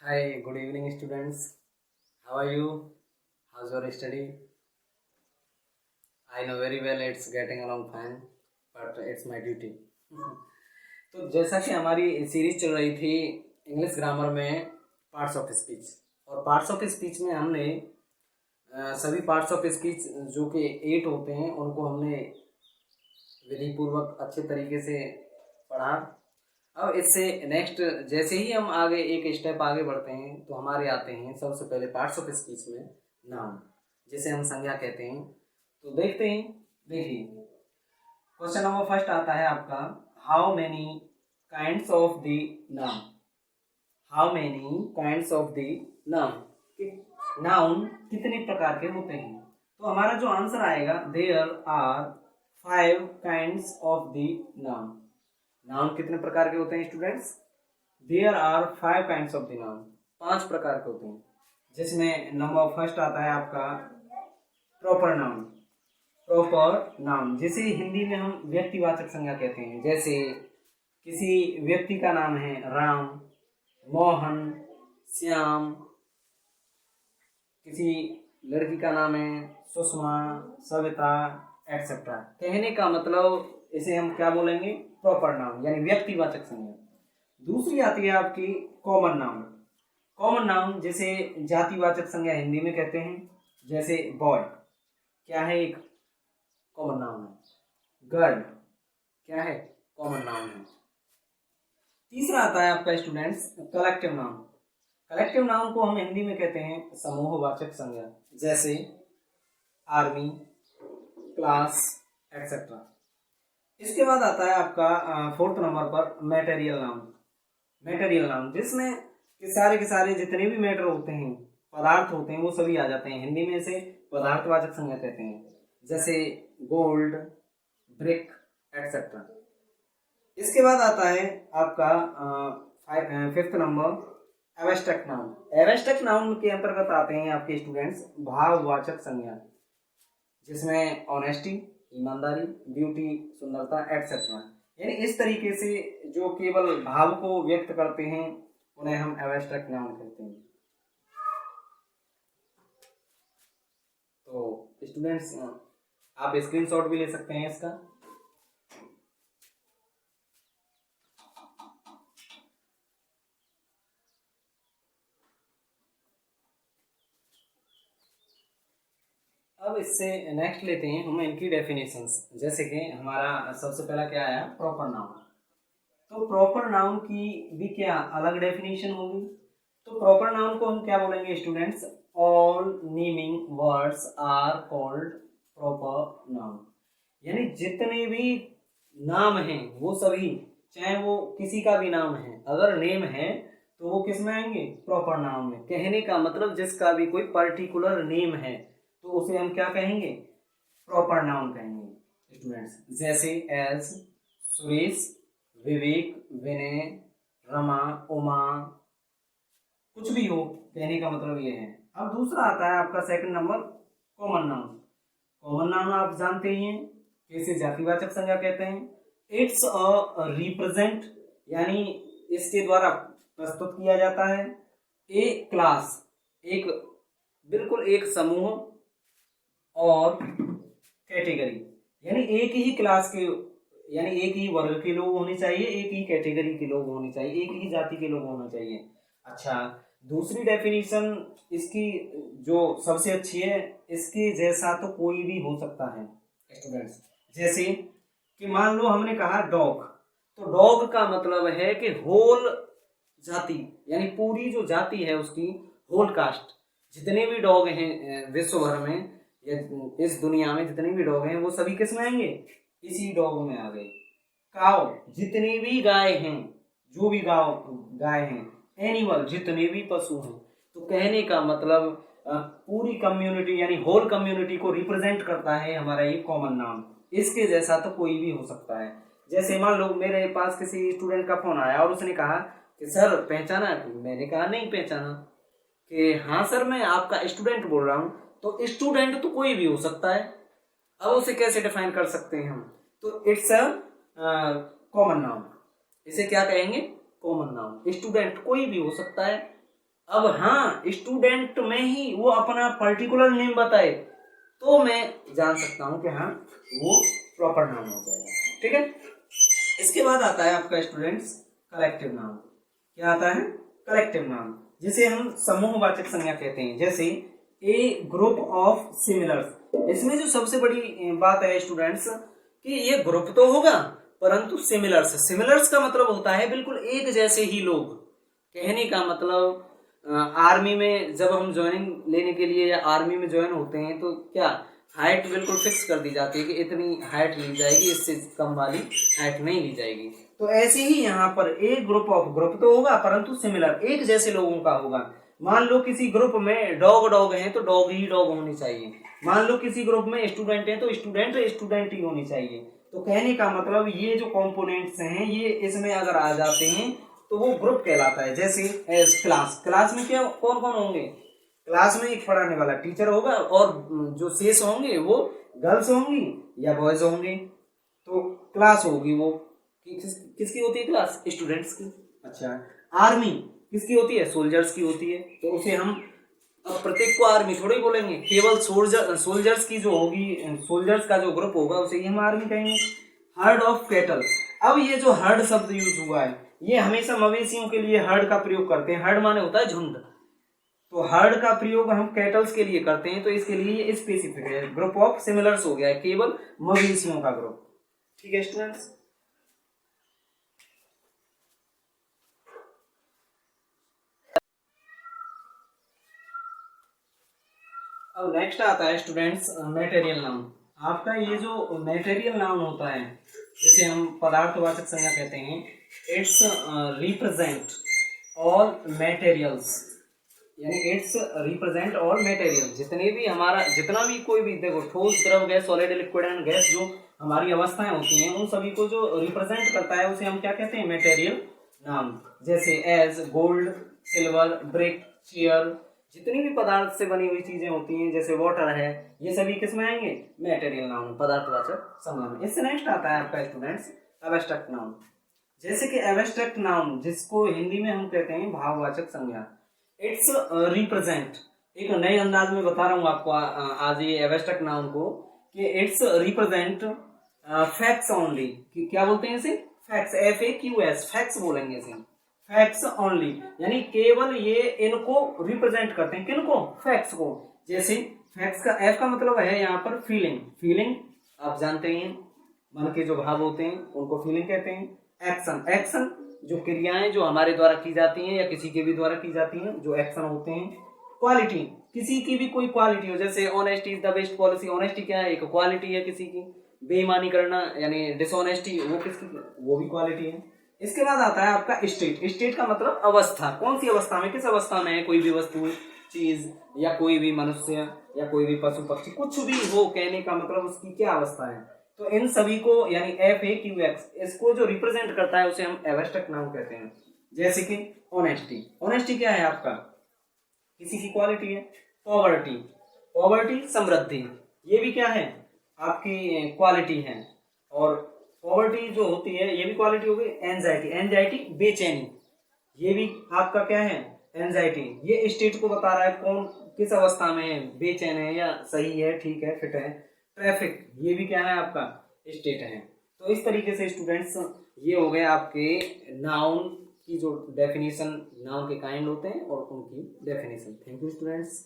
Hi, good evening, students. How are you? How's your study? I know very well it's getting along fine, but it's my duty. तो जैसा कि हमारी series चल रही थी English grammar में parts of speech, और parts of speech में हमने सभी पार्ट्स ऑफ स्पीच जो कि 8 होते हैं उनको हमने विधि पूर्वक अच्छे तरीके से पढ़ा। अब इससे नेक्स्ट जैसे ही हम आगे एक स्टेप आगे बढ़ते हैं तो हमारे आते हैं सबसे पहले पार्ट्स ऑफ स्पीच में नाउन, जिसे हम संज्ञा कहते हैं। तो देखते हैं, देखिए क्वेश्चन नंबर फर्स्ट आता है आपका, how many kinds of the noun. How many kinds of the noun, noun कितने प्रकार के होते हैं। तो हमारा जो आंसर आएगा, there are 5 kinds of the noun. Noun कितने प्रकार के होते हैं students? There are 5 kinds of the noun, 5 प्रकार के होते हैं, जिसमें नंबर फर्स्ट आता है आपका प्रॉपर नाउन। प्रॉपर नाउन जिसे हिंदी में हम व्यक्तिवाचक संज्ञा कहते हैं। जैसे किसी व्यक्ति का नाम है राम, मोहन, श्याम। किसी लड़की का नाम है सुषमा, सविता, एक्सेट्रा। कहने का मतलब इसे हम क्या बोलेंगे? प्रॉपर नाउन, यानी व्यक्तिवाचक संज्ञा। दूसरी आती है आपकी कॉमन नाउन। कॉमन नाउन जिसे जातिवाचक संज्ञा हिंदी में कहते हैं। जैसे बॉय क्या है? एक कॉमन नाउन है। गर्ल क्या है? कॉमन नाउन है। तीसरा आता है आपका students collective noun. Collective noun को हम हिंदी में कहते हैं समूहवाचक संज्ञा। जैसे आर्मी, क्लास, एक्सेट्रा। इसके बाद आता है आपका फोर्थ नंबर पर मैटेरियल नाउन। मैटेरियल नाउन जिसमें के सारे जितने भी मैटर होते हैं, पदार्थ होते हैं, वो सभी आ जाते हैं। हिंदी में इसे पदार्थवाचक संज्ञा कहते हैं। जैसे गोल्ड, ब्रिक, एक्सेट्रा। इसके बाद आता है आपका fifth number abstract noun. Abstract noun के अंतर्गत आते हैं आपके स्टूडेंट्स भाववाचक संज्ञा, जिसमें ऑनेस्टी, ईमानदारी, ब्यूटी, सुंदरता, एक्सेट्रा। यानी इस तरीके से जो केवल भाव को व्यक्त करते हैं उन्हें हम एब्स्ट्रैक्ट नाउन कहते हैं। तो स्टूडेंट्स आप स्क्रीनशॉट भी ले सकते हैं इसका। अब इससे नेक्स्ट लेते हैं हम इनकी डेफिनेशंस। जैसे कि हमारा सबसे पहला क्या आया? Proper noun. तो प्रॉपर नाउन की भी क्या अलग डेफिनेशन होगी? तो प्रॉपर नाउन को हम क्या बोलेंगे students? All naming words are called proper noun. यानी जितने भी नाम हैं वो सभी, चाहे वो किसी का भी नाम है, अगर नेम है तो वो किस में आएंगे? प्रॉपर नाउन में। कहने का मतलब जिसका भी कोई पर्टिकुलर नेम है तो उसे हम क्या कहेंगे? प्रॉपर नाउन कहेंगे स्टूडेंट्स। जैसे एज सुरेश, विवेक, विनय, रमा, उमा, कुछ भी हो, कहने का मतलब ये है। अब दूसरा आता है आपका second number common noun. Common noun आप जानते ही हैं, इसे जातिवाचक संज्ञा कहते हैं। इट्स अ रिप्रेजेंट, यानी इसके द्वारा प्रस्तुत किया जाता है ए क्लास, एक बिल्कुल एक समूह, और कैटेगरी, यानी एक ही क्लास के, यानी एक ही वर्ग के लोग होने चाहिए, एक ही कैटेगरी के लोग होने चाहिए, एक ही जाति के लोग होना चाहिए। अच्छा, दूसरी डेफिनेशन इसकी जो सबसे अच्छी है, इसके जैसा तो कोई भी हो सकता है स्टूडेंट्स। जैसे कि मान लो हमने कहा डॉग, तो डॉग का मतलब है कि होल जाति, यानी पूरी जो जाति है उसकी होल कास्ट। जितने भी डॉग हैं विश्व भर में या इस दुनिया में जितने भी डॉग हैं वो सभी किस में आएंगे? इसी डॉग में आ गए। काउ, जितनी भी गाय हैं, जो भी गाय हैं, एनिमल, जितने भी पशु हैं। तो कहने का मतलब पूरी कम्युनिटी, यानी होल कम्युनिटी को रिप्रेजेंट करता है हमारा ये कॉमन नाउन। इसके जैसा तो कोई भी हो सकता है। जैसे मान लो मेरे पास किसी स्टूडेंट का फोन आया और उसने कहा कि सर पहचाना? मैंने कहा नहीं पहचाना। कि हाँ सर मैं आपका स्टूडेंट बोल रहा हूँ। तो स्टूडेंट तो कोई भी हो सकता है। अब उसे कैसे डिफाइन कर सकते हैं हम? तो इट्स अ कॉमन नाउन। इसे क्या कहेंगे? Common noun. स्टूडेंट कोई भी हो सकता है, अब हाँ, स्टूडेंट में ही वो अपना पर्टिकुलर नेम बताए तो मैं जान सकता हूँ कि हाँ वो प्रॉपर नाउन हो जाएगा। ठीक है, इसके बाद आता है आपका स्टूडेंट्स कलेक्टिव नाउन। क्या आता है? कलेक्टिव नाउन, जिसे हम समूहवाचक संज्ञा कहते हैं। जैसे ए ग्रुप ऑफ सिमिलर्स। इसमें जो सबसे बड़ी बात है स्टूडेंट्स कि ये ग्रुप तो होगा परंतु सिमिलर्स, सिमिलर्स का मतलब होता है बिल्कुल एक जैसे ही लोग। कहने का मतलब आर्मी में जब हम ज्वाइनिंग लेने के लिए या आर्मी में ज्वाइन होते हैं तो क्या हाइट बिल्कुल फिक्स कर दी जाती है कि इतनी हाइट ली जाएगी, इससे कम वाली हाइट नहीं ली जाएगी। तो ऐसे ही यहाँ पर एक ग्रुप ऑफ, ग्रुप तो होगा परंतु सिमिलर, एक जैसे लोगों का होगा। मान लो किसी ग्रुप में डॉग हैं तो डॉग ही डॉग होनी चाहिए। मान लो किसी ग्रुप में स्टूडेंट हैं तो स्टूडेंट ही होनी चाहिए। तो कहने का मतलब ये जो कंपोनेंट्स हैं ये इसमें अगर आ जाते हैं तो वो ग्रुप कहलाता है। जैसे एज क्लास, क्लास में क्या कौन कौन होंगे? क्लास में एक पढ़ाने वाला टीचर होगा और जो शेष होंगे वो गर्ल्स होंगी या बॉयज होंगे। तो क्लास होगी वो किसकी होती है? क्लास स्टूडेंट्स की। अच्छा, आर्मी किसकी होती है? सोल्जर्स की होती है। तो उसे हम अब प्रत्येक को आर्मी थोड़ी बोलेंगे, केवल सोल्जर्स की जो होगी, सोल्जर्स का जो ग्रुप होगा उसे ही हम आर्मी कहेंगे। Heard of cattle. अब ये जो हर्ड शब्द यूज हुआ है ये हमेशा मवेशियों के लिए हर्ड का प्रयोग करते हैं। हर्ड माने होता है झुंड, तो हर्ड का प्रयोग हम कैटल्स के लिए करते हैं। तो इसके लिए ये स्पेसिफिक है। ग्रुप ऑफ सिमिलर्स हो गया है, केवल मवेशियों का ग्रुप। ठीक है स्टूडेंट्स, अब नेक्स्ट आता है स्टूडेंट्स मेटेरियल नाउन। आपका ये जो मेटेरियल नाउन होता है जिसे हम पदार्थवाचक संज्ञा कहते हैं, इट्स रिप्रेजेंट ऑल मटेरियल्स, यानी इट्स रिप्रेजेंट ऑल मटेरियल। जितने भी हमारा जितना भी कोई भी देखो ठोस, द्रव, gas, solid, liquid and gas, जो हमारी अवस्थाएं होती हैं उन सभी को जो रिप्रेजेंट करता है उसे हम क्या कहते हैं? Material noun. जैसे as gold, silver, brick, chair, जितनी भी पदार्थ से बनी हुई चीजें होती हैं जैसे वाटर है, ये सभी किसमें आएंगे? मेटेरियल नाउन, पदार्थवाचक संज्ञा में। इससे नेक्स्ट आता है आपका स्टूडेंट्स एब्स्ट्रैक्ट नाउन। जैसे कि एब्स्ट्रैक्ट नाउन जिसको हिंदी में हम कहते हैं भाववाचक संज्ञा, इट्स रिप्रेजेंट, एक नए अंदाज में बता रहा हूँ आपको आज ये एब्स्ट्रैक्ट नाउन को, कि इट्स रिप्रेजेंट फैक्ट्स ओनली। क्या बोलते हैं इसे? फैक्ट्स, FAQS, फैक्ट्स बोलेंगे इसे, फैक्ट्स ओनली, यानी केवल ये इनको रिप्रेजेंट करते हैं। किनको? फैक्ट्स को। जैसे फैक्ट्स का F का मतलब है यहाँ पर फीलिंग, फीलिंग आप जानते हैं मन के जो भाव होते हैं उनको फीलिंग कहते हैं। एक्शन, एक्शन जो क्रियाएं जो हमारे द्वारा की जाती हैं या किसी के भी द्वारा की जाती हैं जो एक्शन होते हैं। क्वालिटी, किसी की भी कोई क्वालिटी हो, जैसे honesty is the best policy, honesty क्या है? एक क्वालिटी है किसी की। बेईमानी करना यानी डिसऑनेस्टी, वो किसकी? वो भी क्वालिटी है। इसके बाद आता है आपका स्टेट। स्टेट का मतलब अवस्था, कौन सी अवस्था में, किस अवस्था में है कोई भी वस्तु, चीज या कोई भी मनुष्य या कोई भी पशु पक्षी, कुछ भी हो, कहने का मतलब उसकी क्या अवस्था है। तो इन सभी को यानी FAQX इसको जो रिप्रेजेंट करता है उसे हम एब्स्ट्रैक्ट नाउन कहते हैं। जैसे कि ऑनेस्टी, ऑनेस्टी क्या है? आपका किसी की क्वालिटी है। पॉवर्टी, पॉवर्टी समृद्धि, ये भी क्या है? आपकी क्वालिटी है। और पॉवर्टी जो होती है ये भी क्वालिटी हो गई। एंजाइटी, एंजाइटी बेचैनी, ये भी आपका क्या है? एंजाइटी। ये स्टेट को बता रहा है कौन किस अवस्था में है, बेचैन है या सही है, ठीक है, फिट है। ट्रैफिक, ये भी क्या है? आपका स्टेट है। तो इस तरीके से स्टूडेंट्स ये हो गए आपके नाउन की जो डेफिनेशन, नाउन के काइंड होते हैं और उनकी डेफिनेशन। Thank you students.